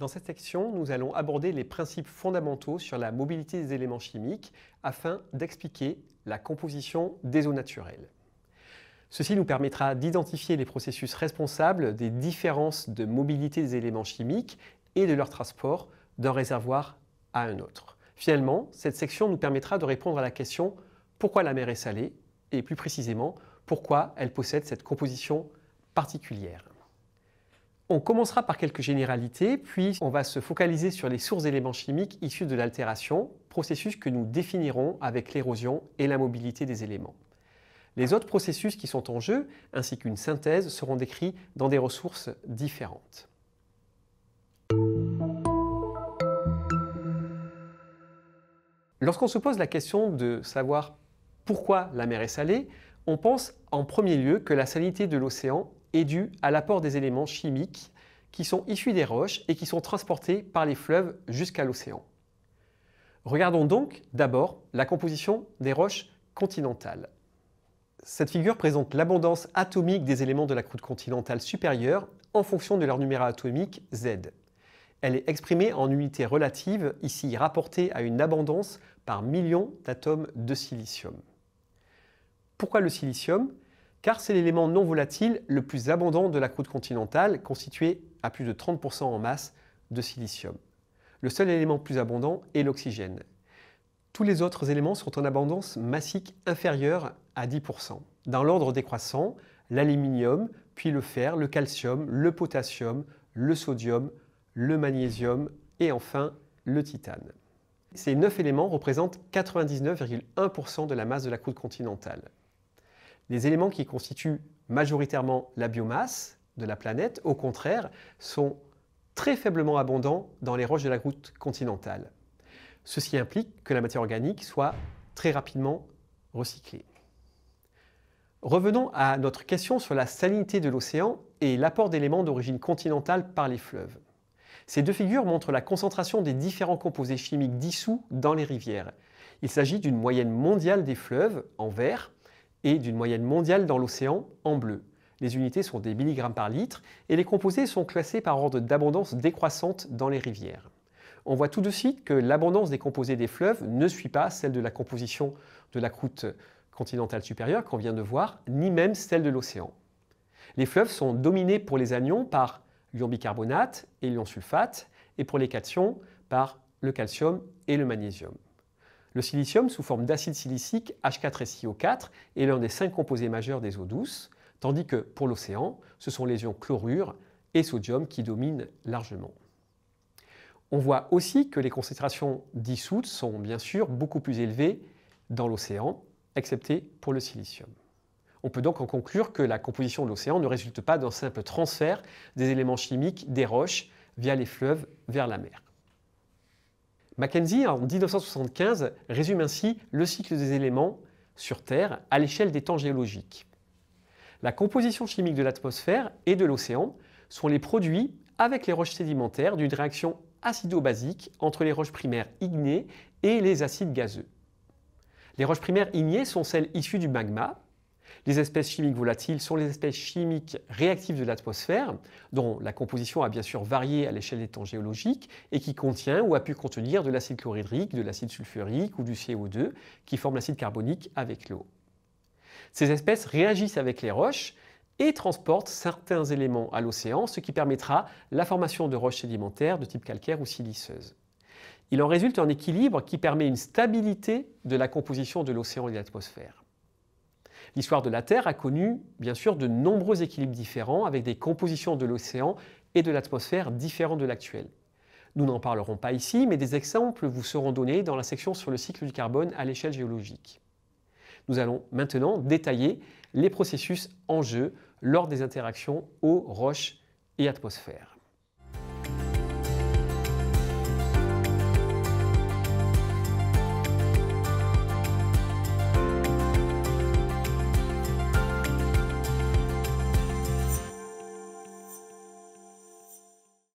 Dans cette section, nous allons aborder les principes fondamentaux sur la mobilité des éléments chimiques afin d'expliquer la composition des eaux naturelles. Ceci nous permettra d'identifier les processus responsables des différences de mobilité des éléments chimiques et de leur transport d'un réservoir à un autre. Finalement, cette section nous permettra de répondre à la question pourquoi la mer est salée et plus précisément pourquoi elle possède cette composition particulière. On commencera par quelques généralités, puis on va se focaliser sur les sources d'éléments chimiques issus de l'altération, processus que nous définirons avec l'érosion et la mobilité des éléments. Les autres processus qui sont en jeu, ainsi qu'une synthèse, seront décrits dans des ressources différentes. Lorsqu'on se pose la question de savoir pourquoi la mer est salée, on pense en premier lieu que la salinité de l'océan est due à l'apport des éléments chimiques qui sont issus des roches et qui sont transportés par les fleuves jusqu'à l'océan. Regardons donc d'abord la composition des roches continentales. Cette figure présente l'abondance atomique des éléments de la croûte continentale supérieure en fonction de leur numéro atomique Z. Elle est exprimée en unités relatives, ici rapportée à une abondance par million d'atomes de silicium. Pourquoi le silicium ? Car c'est l'élément non volatile le plus abondant de la croûte continentale, constitué à plus de 30% en masse de silicium. Le seul élément plus abondant est l'oxygène. Tous les autres éléments sont en abondance massique inférieure à 10%. Dans l'ordre décroissant, l'aluminium, puis le fer, le calcium, le potassium, le sodium, le magnésium et enfin le titane. Ces 9 éléments représentent 99,1% de la masse de la croûte continentale. Les éléments qui constituent majoritairement la biomasse de la planète, au contraire, sont très faiblement abondants dans les roches de la croûte continentale. Ceci implique que la matière organique soit très rapidement recyclée. Revenons à notre question sur la salinité de l'océan et l'apport d'éléments d'origine continentale par les fleuves. Ces deux figures montrent la concentration des différents composés chimiques dissous dans les rivières. Il s'agit d'une moyenne mondiale des fleuves en vert et d'une moyenne mondiale dans l'océan en bleu. Les unités sont des milligrammes par litre et les composés sont classés par ordre d'abondance décroissante dans les rivières. On voit tout de suite que l'abondance des composés des fleuves ne suit pas celle de la composition de la croûte continentale supérieure qu'on vient de voir, ni même celle de l'océan. Les fleuves sont dominés pour les anions par l'ion bicarbonate et l'ion sulfate, et pour les cations par le calcium et le magnésium. Le silicium, sous forme d'acide silicique H4SiO4, est l'un des 5 composés majeurs des eaux douces, tandis que pour l'océan, ce sont les ions chlorure et sodium qui dominent largement. On voit aussi que les concentrations dissoutes sont bien sûr beaucoup plus élevées dans l'océan, excepté pour le silicium. On peut donc en conclure que la composition de l'océan ne résulte pas d'un simple transfert des éléments chimiques des roches via les fleuves vers la mer. Mackenzie, en 1975, résume ainsi le cycle des éléments sur Terre à l'échelle des temps géologiques. La composition chimique de l'atmosphère et de l'océan sont les produits, avec les roches sédimentaires, d'une réaction acido-basique entre les roches primaires ignées et les acides gazeux. Les roches primaires ignées sont celles issues du magma. Les espèces chimiques volatiles sont les espèces chimiques réactives de l'atmosphère, dont la composition a bien sûr varié à l'échelle des temps géologiques et qui contient ou a pu contenir de l'acide chlorhydrique, de l'acide sulfurique ou du CO2 qui forment l'acide carbonique avec l'eau. Ces espèces réagissent avec les roches et transportent certains éléments à l'océan, ce qui permettra la formation de roches sédimentaires de type calcaire ou siliceuse. Il en résulte un équilibre qui permet une stabilité de la composition de l'océan et de l'atmosphère. L'histoire de la Terre a connu, bien sûr, de nombreux équilibres différents avec des compositions de l'océan et de l'atmosphère différentes de l'actuelle. Nous n'en parlerons pas ici, mais des exemples vous seront donnés dans la section sur le cycle du carbone à l'échelle géologique. Nous allons maintenant détailler les processus en jeu lors des interactions eau, roche et atmosphère.